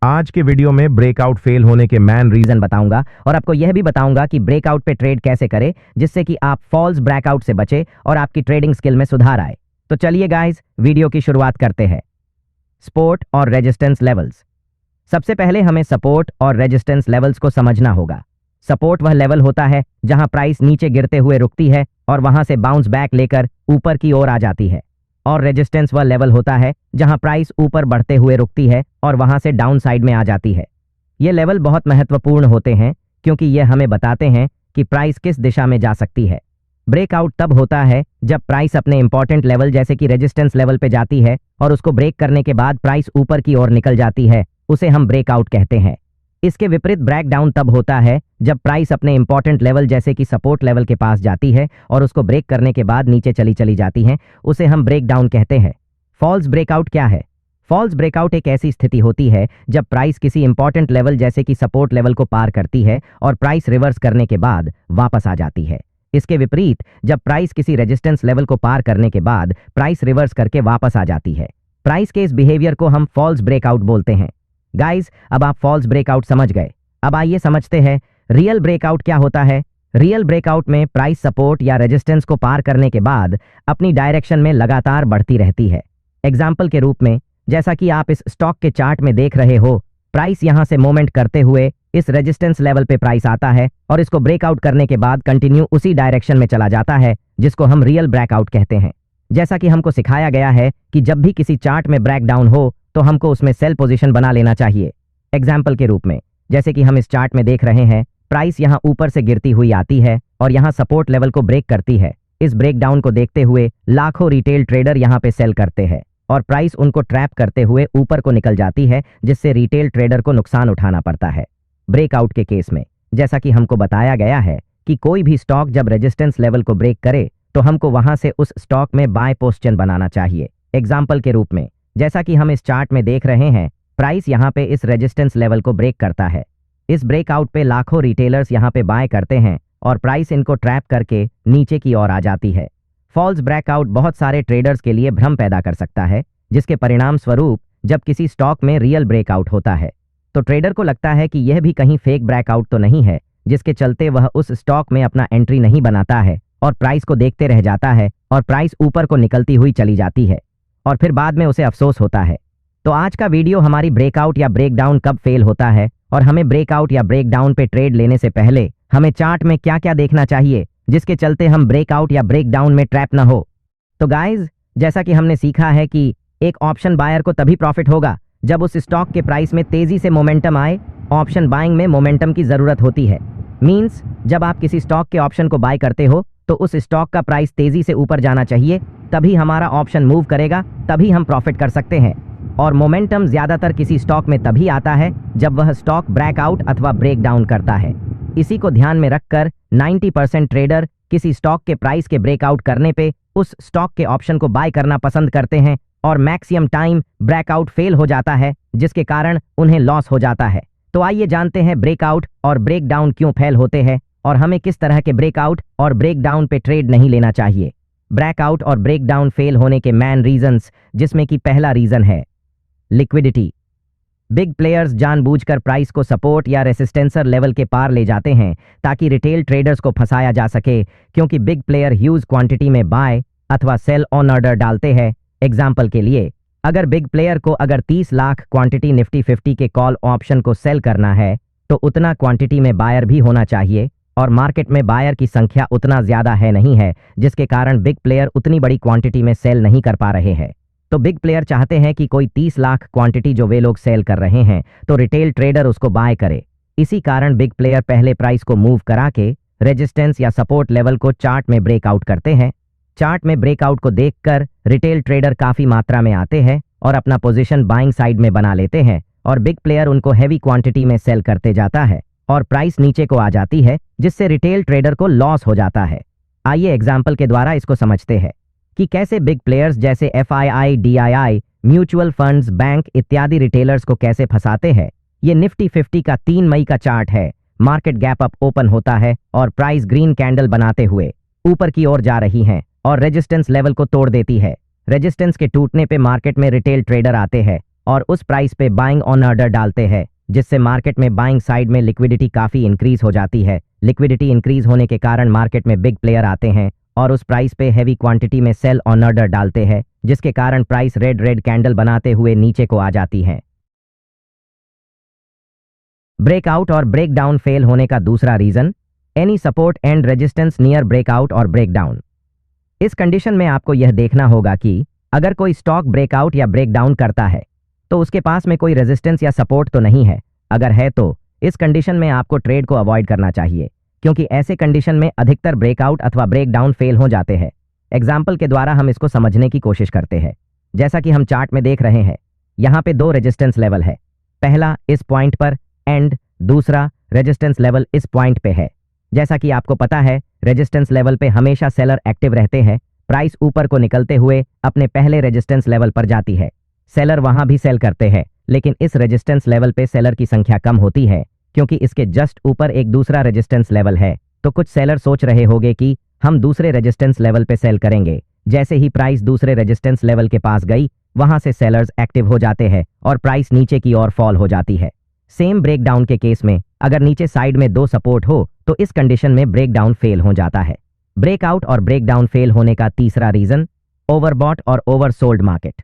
आज के वीडियो में ब्रेकआउट फेल होने के मेन रीजन बताऊंगा और आपको यह भी बताऊंगा कि ब्रेकआउट पे ट्रेड कैसे करें जिससे कि आप फॉल्स ब्रेकआउट से बचे और आपकी ट्रेडिंग स्किल में सुधार आए। तो चलिए गाइस, वीडियो की शुरुआत करते हैं। सपोर्ट और रेजिस्टेंस लेवल्स। सबसे पहले हमें सपोर्ट और रेजिस्टेंस लेवल्स को समझना होगा। सपोर्ट वह लेवल होता है जहां प्राइस नीचे गिरते हुए रुकती है और वहां से बाउंस बैक लेकर ऊपर की ओर आ जाती है, और रेजिस्टेंस वह लेवल होता है जहां प्राइस ऊपर बढ़ते हुए रुकती है और वहां से डाउन साइड में आ जाती है। ये लेवल बहुत महत्वपूर्ण होते हैं क्योंकि ये हमें बताते हैं कि प्राइस किस दिशा में जा सकती है। ब्रेकआउट तब होता है जब प्राइस अपने इंपॉर्टेंट लेवल जैसे कि रेजिस्टेंस लेवल पे जाती है और उसको ब्रेक करने के बाद प्राइस ऊपर की ओर निकल जाती है, उसे हम ब्रेकआउट कहते हैं। इसके विपरीत ब्रेकडाउन तब होता है जब प्राइस अपने इंपॉर्टेंट लेवल जैसे कि सपोर्ट लेवल के पास जाती है और उसको ब्रेक करने के बाद नीचे चली जाती है, उसे हम ब्रेकडाउन कहते हैं। फॉल्स ब्रेकआउट क्या है? फॉल्स ब्रेकआउट एक ऐसी स्थिति होती है जब प्राइस किसी इंपॉर्टेंट लेवल जैसे कि सपोर्ट लेवल को पार करती है और प्राइस रिवर्स करने के बाद वापस आ जाती है। इसके विपरीत जब प्राइस किसी रेजिस्टेंस लेवल को पार करने के बाद प्राइस रिवर्स करके वापस आ जाती है, प्राइस के इस बिहेवियर को हम फॉल्स ब्रेकआउट बोलते हैं। गाइस, अब आप फॉल्स ब्रेकआउट समझ गए। अब आइए समझते हैं रियल ब्रेकआउट क्या होता है। रियल ब्रेकआउट में प्राइस सपोर्ट या रेजिस्टेंस को पार करने के बाद अपनी डायरेक्शन में लगातार बढ़ती रहती है। एग्जाम्पल के रूप में, जैसा कि आप इस स्टॉक के चार्ट में देख रहे हो, प्राइस यहां से मूवमेंट करते हुए इस रेजिस्टेंस लेवल पे प्राइस आता है और इसको ब्रेकआउट करने के बाद कंटिन्यू उसी डायरेक्शन में चला जाता है, जिसको हम रियल ब्रेकआउट कहते हैं। जैसा कि हमको सिखाया गया है कि जब भी किसी चार्ट में ब्रेकडाउन हो तो हमको उसमें सेल पोजीशन बना लेना चाहिए। एग्जाम्पल के रूप में, जैसे कि हम इस चार्ट में देख रहे हैं, प्राइस यहां ऊपर से गिरती हुई आती है और यहां सपोर्ट लेवल को ब्रेक करती है। इस ब्रेकडाउन को देखते हुए लाखों रिटेल ट्रेडर यहां पे सेल करते हैं और प्राइस उनको ट्रैप करते हुए ऊपर को निकल जाती है, जिससे रिटेल ट्रेडर को नुकसान उठाना पड़ता है। ब्रेकआउट के केस में, जैसा कि हमको बताया गया है कि कोई भी स्टॉक जब रेजिस्टेंस लेवल को ब्रेक करे तो हमको वहां से उस स्टॉक में बाय पोजीशन बनाना चाहिए। एग्जाम्पल के रूप में, जैसा कि हम इस चार्ट में देख रहे हैं, प्राइस यहां पे इस रेजिस्टेंस लेवल को ब्रेक करता है। इस ब्रेकआउट पे लाखों रिटेलर्स यहां पे बाय करते हैं और प्राइस इनको ट्रैप करके नीचे की ओर आ जाती है। फॉल्स ब्रेकआउट बहुत सारे ट्रेडर्स के लिए भ्रम पैदा कर सकता है, जिसके परिणाम स्वरूप जब किसी स्टॉक में रियल ब्रेकआउट होता है तो ट्रेडर को लगता है कि यह भी कहीं फेक ब्रेकआउट तो नहीं है, जिसके चलते वह उस स्टॉक में अपना एंट्री नहीं बनाता है और प्राइस को देखते रह जाता है और प्राइस ऊपर को निकलती हुई चली जाती है और फिर बाद में उसे अफसोस होता है। तो आज का वीडियो हमारी ब्रेकआउट या ब्रेकडाउन कब फेल होता है और हमें ब्रेकआउट या ब्रेकडाउन पे ट्रेड लेने से पहले हमें चार्ट में क्या क्या देखना चाहिए जिसके चलते हम ब्रेकआउट या ब्रेकडाउन में ट्रैप ना हो। तो गाइज, जैसा कि हमने सीखा है कि एक ऑप्शन बायर को तभी प्रॉफिट होगा जब उस स्टॉक के प्राइस में तेजी से मोमेंटम आए। ऑप्शन बाइंग में मोमेंटम की जरूरत होती है। मींस जब आप किसी स्टॉक के ऑप्शन को बाय करते हो तो उस स्टॉक का प्राइस तेजी से ऊपर जाना चाहिए, तभी हमारा ऑप्शन मूव करेगा, तभी हम प्रॉफिट कर सकते हैं। और मोमेंटम ज्यादातर किसी स्टॉक में तभी आता है जब वह स्टॉक ब्रेकआउट अथवा ब्रेकडाउन करता है। इसी को ध्यान में रखकर 90% ट्रेडर किसी स्टॉक के प्राइस के ब्रेकआउट करने पे उस स्टॉक के ऑप्शन को बाय करना पसंद करते हैं और मैक्सिमम टाइम ब्रेकआउट फेल हो जाता है, जिसके कारण उन्हें लॉस हो जाता है। तो आइए जानते हैं ब्रेकआउट और ब्रेकडाउन क्यों फेल होते हैं और हमें किस तरह के ब्रेकआउट और ब्रेकडाउन पे ट्रेड नहीं लेना चाहिए। ब्रेकआउट और ब्रेकडाउन फेल होने के मेन रीजंस, जिसमें कि पहला रीजन है लिक्विडिटी। बिग प्लेयर्स जानबूझकर प्राइस को सपोर्ट या रेसिस्टेंसर लेवल के पार ले जाते हैं ताकि रिटेल ट्रेडर्स को फंसाया जा सके, क्योंकि बिग प्लेयर ह्यूज क्वांटिटी में बाय अथवा सेल ऑन ऑर्डर डालते हैं। एग्जाम्पल के लिए, अगर बिग प्लेयर को अगर 30 लाख क्वांटिटी निफ्टी 50 के कॉल ऑप्शन को सेल करना है तो उतना क्वांटिटी में बायर भी होना चाहिए, और मार्केट में बायर की संख्या उतना ज्यादा है नहीं है, जिसके कारण बिग प्लेयर उतनी बड़ी क्वांटिटी में सेल नहीं कर पा रहे हैं। तो बिग प्लेयर चाहते हैं कि कोई 30 लाख क्वांटिटी जो वे लोग सेल कर रहे हैं तो रिटेल ट्रेडर उसको बाय करे। इसी कारण बिग प्लेयर पहले प्राइस को मूव करा के रेजिस्टेंस या सपोर्ट लेवल को चार्ट में ब्रेकआउट करते हैं। चार्ट में ब्रेकआउट को देखकर रिटेल ट्रेडर काफी मात्रा में आते हैं और अपना पोजीशन बाइंग साइड में बना लेते हैं और बिग प्लेयर उनको हैवी क्वांटिटी में सेल करते जाता है और प्राइस नीचे को आ जाती है, जिससे रिटेल ट्रेडर को लॉस हो जाता है। आइए एग्जाम्पल के द्वारा इसको समझते हैं कि कैसे बिग प्लेयर्स जैसे FII, DII, mutual funds, bank इत्यादि रिटेलर्स को कैसे फंसाते हैं। ये निफ्टी 50 का 3 मई का चार्ट है। मार्केट गैप अप ओपन होता है और प्राइस ग्रीन कैंडल बनाते हुए ऊपर की ओर जा रही है और रेजिस्टेंस लेवल को तोड़ देती है। रेजिस्टेंस के टूटने पे मार्केट में रिटेल ट्रेडर आते हैं और उस प्राइस पे बाइंग ऑन ऑर्डर डालते हैं, जिससे मार्केट में बाइंग साइड में लिक्विडिटी काफ़ी इंक्रीज हो जाती है। लिक्विडिटी इंक्रीज होने के कारण मार्केट में बिग प्लेयर आते हैं और उस प्राइस पे हैवी क्वांटिटी में सेल ऑन ऑर्डर डालते हैं, जिसके कारण प्राइस रेड रेड कैंडल बनाते हुए नीचे को आ जाती है। ब्रेकआउट और ब्रेकडाउन फेल होने का दूसरा reason, any support and resistance near breakout और ब्रेकडाउन। इस कंडीशन में आपको यह देखना होगा कि अगर कोई स्टॉक ब्रेकआउट या ब्रेकडाउन करता है तो उसके पास में कोई रेजिस्टेंस या सपोर्ट तो नहीं है। अगर है तो इस कंडीशन में आपको ट्रेड को अवॉइड करना चाहिए, क्योंकि ऐसे कंडीशन में अधिकतर ब्रेकआउट अथवा ब्रेकडाउन फेल हो जाते हैं। एग्जाम्पल के द्वारा हम इसको समझने की कोशिश करते हैं। जैसा कि हम चार्ट में देख रहे हैं, यहाँ पे दो रेजिस्टेंस लेवल है, पहला इस पॉइंट पर एंड दूसरा रेजिस्टेंस लेवल इस पॉइंट पे है। जैसा कि आपको पता है, रेजिस्टेंस लेवल पे हमेशा सेलर एक्टिव रहते हैं। प्राइस ऊपर को निकलते हुए अपने पहले रेजिस्टेंस लेवल पर जाती है, सेलर वहां भी सेल करते हैं, लेकिन इस रेजिस्टेंस लेवल पे सेलर की संख्या कम होती है, क्योंकि इसके जस्ट ऊपर एक दूसरा रेजिस्टेंस लेवल है। तो कुछ सेलर सोच रहे होंगे कि हम दूसरे रेजिस्टेंस लेवल पे सेल करेंगे। जैसे ही प्राइस दूसरे रेजिस्टेंस लेवल के पास गई, वहां से सेलर्स एक्टिव हो जाते हैं और प्राइस नीचे की ओर फॉल हो जाती है। सेम ब्रेकडाउन के केस में अगर नीचे साइड में दो सपोर्ट हो तो इस कंडीशन में ब्रेकडाउन फेल हो जाता है। ब्रेकआउट और ब्रेकडाउन फेल होने का तीसरा रीजन, ओवरबॉट और ओवरसोल्ड मार्केट।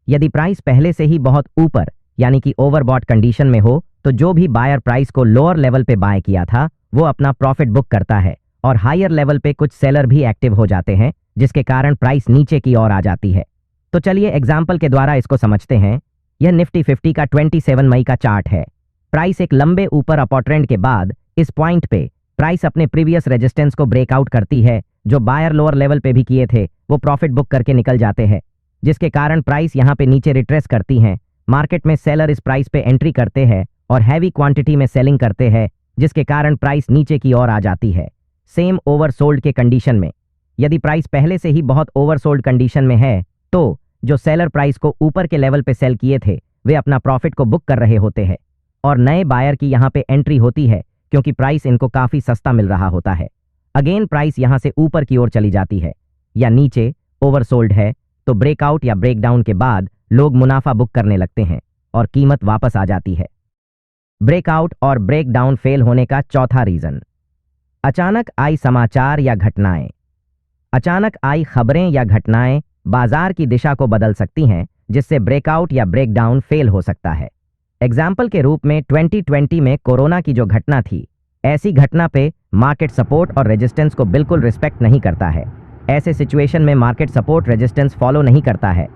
यदि प्राइस पहले से ही बहुत ऊपर यानी कि ओवरबॉट कंडीशन में हो तो जो भी बायर प्राइस को लोअर लेवल पे बाय किया था वो अपना प्रॉफिट बुक करता है और हायर लेवल पे कुछ सेलर भी एक्टिव हो जाते हैं, जिसके कारण प्राइस नीचे की ओर आ जाती है। तो चलिए एग्जाम्पल के द्वारा इसको समझते हैं। यह निफ्टी 50 का 27 मई का चार्ट है। प्राइस एक लंबे ऊपर अपर ट्रेंड के बाद इस पॉइंट पे प्राइस अपने प्रीवियस रेजिस्टेंस को ब्रेकआउट करती है। जो बायर लोअर लेवल पे भी किए थे वो प्रॉफिट बुक करके निकल जाते हैं, जिसके कारण प्राइस यहाँ पे नीचे रिट्रेस करती हैं। मार्केट में सेलर इस प्राइस पे एंट्री करते हैं और हैवी क्वांटिटी में सेलिंग करते हैं, जिसके कारण प्राइस नीचे की ओर आ जाती है। सेम ओवरसोल्ड के कंडीशन में यदि प्राइस पहले से ही बहुत ओवरसोल्ड कंडीशन में है तो जो सेलर प्राइस को ऊपर के लेवल पे सेल किए थे वे अपना प्रॉफिट को बुक कर रहे होते हैं और नए बायर की यहाँ पे एंट्री होती है, क्योंकि प्राइस इनको काफी सस्ता मिल रहा होता है। अगेन प्राइस यहाँ से ऊपर की ओर चली जाती है या नीचे ओवरसोल्ड है, तो ब्रेकआउट या ब्रेकडाउन के बाद लोग मुनाफा बुक करने लगते हैं और कीमत वापस आ जाती है। ब्रेकआउट और ब्रेकडाउन फेल होने का चौथा रीजन, अचानक आई समाचार या घटनाएं। अचानक आई खबरें या घटनाएं बाजार की दिशा को बदल सकती हैं, जिससे ब्रेकआउट या ब्रेकडाउन फेल हो सकता है। एग्जाम्पल के रूप में 2020 में कोरोना की जो घटना थी, ऐसी घटना पे मार्केट सपोर्ट और रेजिस्टेंस को बिल्कुल रिस्पेक्ट नहीं करता है। ऐसे सिचुएशन में मार्केट सपोर्ट रेजिस्टेंस फॉलो नहीं करता है।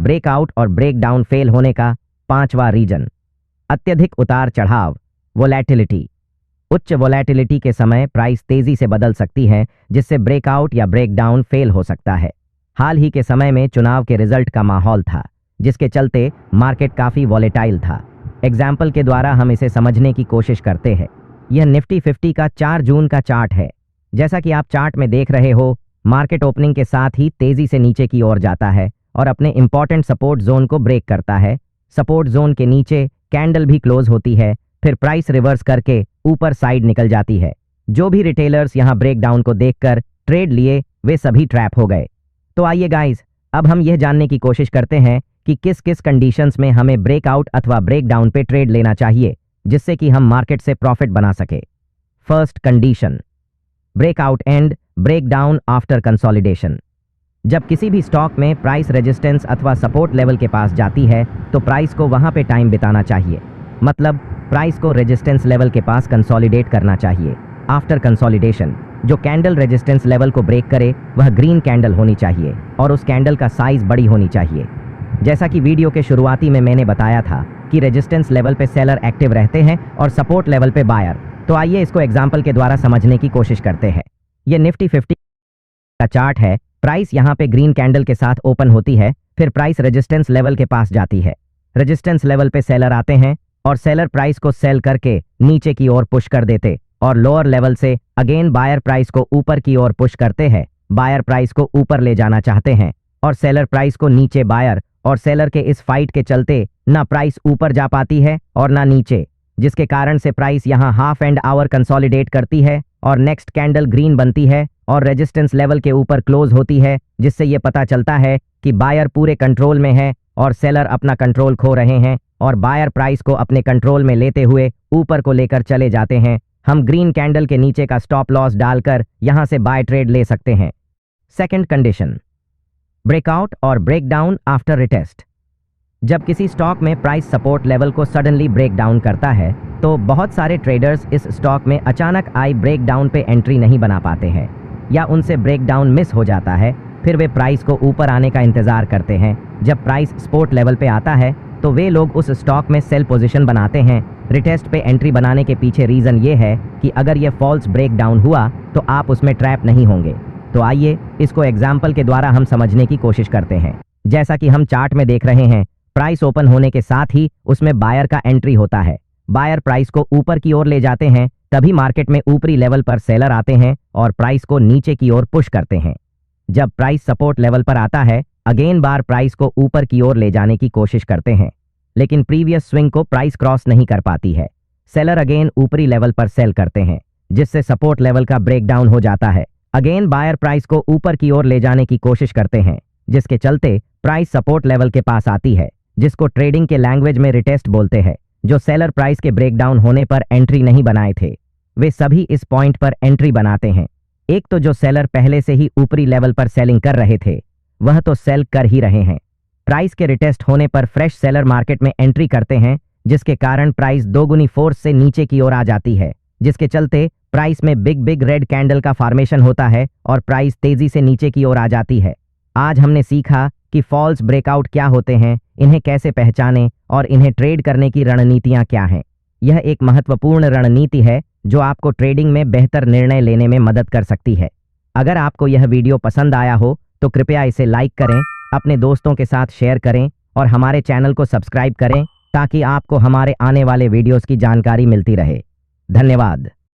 ब्रेकआउट और ब्रेकडाउन फेल होने का पांचवा रीजन, अत्यधिक उतार चढ़ाव, वोलेटिलिटी। उच्च वोलेटिलिटी के समय प्राइस तेजी से बदल सकती है, जिससे ब्रेकआउट या ब्रेकडाउन फेल हो सकता है। हाल ही के समय में चुनाव के रिजल्ट का माहौल था, जिसके चलते मार्केट काफी वॉलेटाइल था। एग्जाम्पल के द्वारा हम इसे समझने की कोशिश करते हैं। यह निफ्टी 50 का 4 जून का चार्ट है। जैसा कि आप चार्ट में देख रहे हो, मार्केट ओपनिंग के साथ ही तेजी से नीचे की ओर जाता है और अपने इंपॉर्टेंट सपोर्ट जोन को ब्रेक करता है। सपोर्ट जोन के नीचे कैंडल भी क्लोज होती है, फिर प्राइस रिवर्स करके ऊपर साइड निकल जाती है। जो भी रिटेलर्स यहाँ ब्रेकडाउन को देखकर ट्रेड लिए वे सभी ट्रैप हो गए। तो आइए गाइस, अब हम यह जानने की कोशिश करते हैं कि किस किस कंडीशंस में हमें ब्रेकआउट अथवा ब्रेकडाउन पे ट्रेड लेना चाहिए, जिससे कि हम मार्केट से प्रॉफिट बना सके। First condition, breakout and breakdown after consolidation. जब किसी भी स्टॉक में प्राइस रेजिस्टेंस अथवा सपोर्ट लेवल के पास जाती है तो प्राइस को वहां पे टाइम बिताना चाहिए, मतलब प्राइस को रेजिस्टेंस लेवल के पास कंसोलिडेट करना चाहिए। आफ्टर कंसोलिडेशन जो कैंडल रेजिस्टेंस लेवल को ब्रेक करे वह ग्रीन कैंडल होनी चाहिए और उस कैंडल का साइज बड़ी होनी चाहिए। जैसा कि वीडियो के शुरुआती में मैंने बताया था कि रेजिस्टेंस लेवल पे सेलर एक्टिव रहते हैं और सपोर्ट लेवल पे बायर। तो आइए इसको एग्जांपल के द्वारा समझने की कोशिश करते हैं। यह निफ्टी 50 का चार्ट है। प्राइस यहाँ पे ग्रीन कैंडल के साथ ओपन होती है, फिर प्राइस रेजिस्टेंस लेवल के पास जाती है। रेजिस्टेंस लेवल पे सेलर आते हैं और सेलर प्राइस को सेल करके नीचे की ओर पुश कर देते और लोअर लेवल से अगेन बायर प्राइस को ऊपर की ओर पुश करते हैं। बायर प्राइस को ऊपर ले जाना चाहते हैं और सेलर प्राइस को नीचे। बायर और सेलर के इस फाइट के चलते ना प्राइस ऊपर जा पाती है और ना नीचे, जिसके कारण से प्राइस यहाँ हाफ एंड आवर कंसोलिडेट करती है और नेक्स्ट कैंडल ग्रीन बनती है और रेजिस्टेंस लेवल के ऊपर क्लोज होती है, जिससे ये पता चलता है कि बायर पूरे कंट्रोल में है और सेलर अपना कंट्रोल खो रहे हैं और बायर प्राइस को अपने कंट्रोल में लेते हुए ऊपर को लेकर चले जाते हैं, हम ग्रीन कैंडल के नीचे का स्टॉप लॉस डालकर यहां से बाय ट्रेड ले सकते हैं। सेकंड कंडीशन, ब्रेकआउट और ब्रेकडाउन आफ्टर रिटेस्ट। जब किसी स्टॉक में प्राइस सपोर्ट लेवल को सडनली ब्रेक डाउन करता है तो बहुत सारे ट्रेडर्स इस स्टॉक में अचानक आई ब्रेक डाउन पे एंट्री नहीं बना पाते हैं या उनसे ब्रेक डाउन मिस हो जाता है। फिर वे प्राइस को ऊपर आने का इंतजार करते हैं। जब प्राइस सपोर्ट लेवल पे आता है तो वे लोग उस स्टॉक में सेल पोजीशन बनाते हैं। रिटेस्ट पे एंट्री बनाने के पीछे रीजन ये है कि अगर ये फॉल्स ब्रेक डाउन हुआ तो आप उसमें ट्रैप नहीं होंगे। तो आइए इसको एग्जाम्पल के द्वारा हम समझने की कोशिश करते हैं। जैसा कि हम चार्ट में देख रहे हैं, प्राइस ओपन होने के साथ ही उसमें बायर का एंट्री होता है। बायर प्राइस को ऊपर की ओर ले जाते हैं, तभी मार्केट में ऊपरी लेवल पर सेलर आते हैं और प्राइस को नीचे की ओर पुश करते हैं। जब प्राइस सपोर्ट लेवल पर आता है, अगेन बार प्राइस को ऊपर की ओर ले जाने की कोशिश करते हैं, लेकिन प्रीवियस स्विंग को प्राइस क्रॉस नहीं कर पाती है। सेलर अगेन ऊपरी लेवल पर सेल करते हैं, जिससे सपोर्ट लेवल का ब्रेकडाउन हो जाता है। अगेन बायर प्राइस को ऊपर की ओर ले जाने की कोशिश करते हैं, जिसके चलते प्राइस सपोर्ट लेवल के पास आती है, जिसको ट्रेडिंग के लैंग्वेज में रिटेस्ट बोलते हैं। जो सेलर प्राइस के ब्रेकडाउन होने पर एंट्री नहीं बनाए थे, वे सभी इस पॉइंट पर एंट्री बनाते हैं। एक तो जो सेलर पहले से ही ऊपरी लेवल पर सेलिंग कर रहे थे, वह तो सेल कर ही रहे हैं। प्राइस के रिटेस्ट होने पर फ्रेश सेलर मार्केट में एंट्री करते हैं, जिसके कारण प्राइस दोगुनी फोर्स से नीचे की ओर आ जाती है, जिसके चलते प्राइस में बिग रेड कैंडल का फॉर्मेशन होता है और प्राइस तेजी से नीचे की ओर आ जाती है। आज हमने सीखा कि फॉल्स ब्रेकआउट क्या होते हैं, इन्हें कैसे पहचानें और इन्हें ट्रेड करने की रणनीतियां क्या हैं। यह एक महत्वपूर्ण रणनीति है जो आपको ट्रेडिंग में बेहतर निर्णय लेने में मदद कर सकती है। अगर आपको यह वीडियो पसंद आया हो तो कृपया इसे लाइक करें, अपने दोस्तों के साथ शेयर करें और हमारे चैनल को सब्सक्राइब करें ताकि आपको हमारे आने वाले वीडियोस की जानकारी मिलती रहे। धन्यवाद।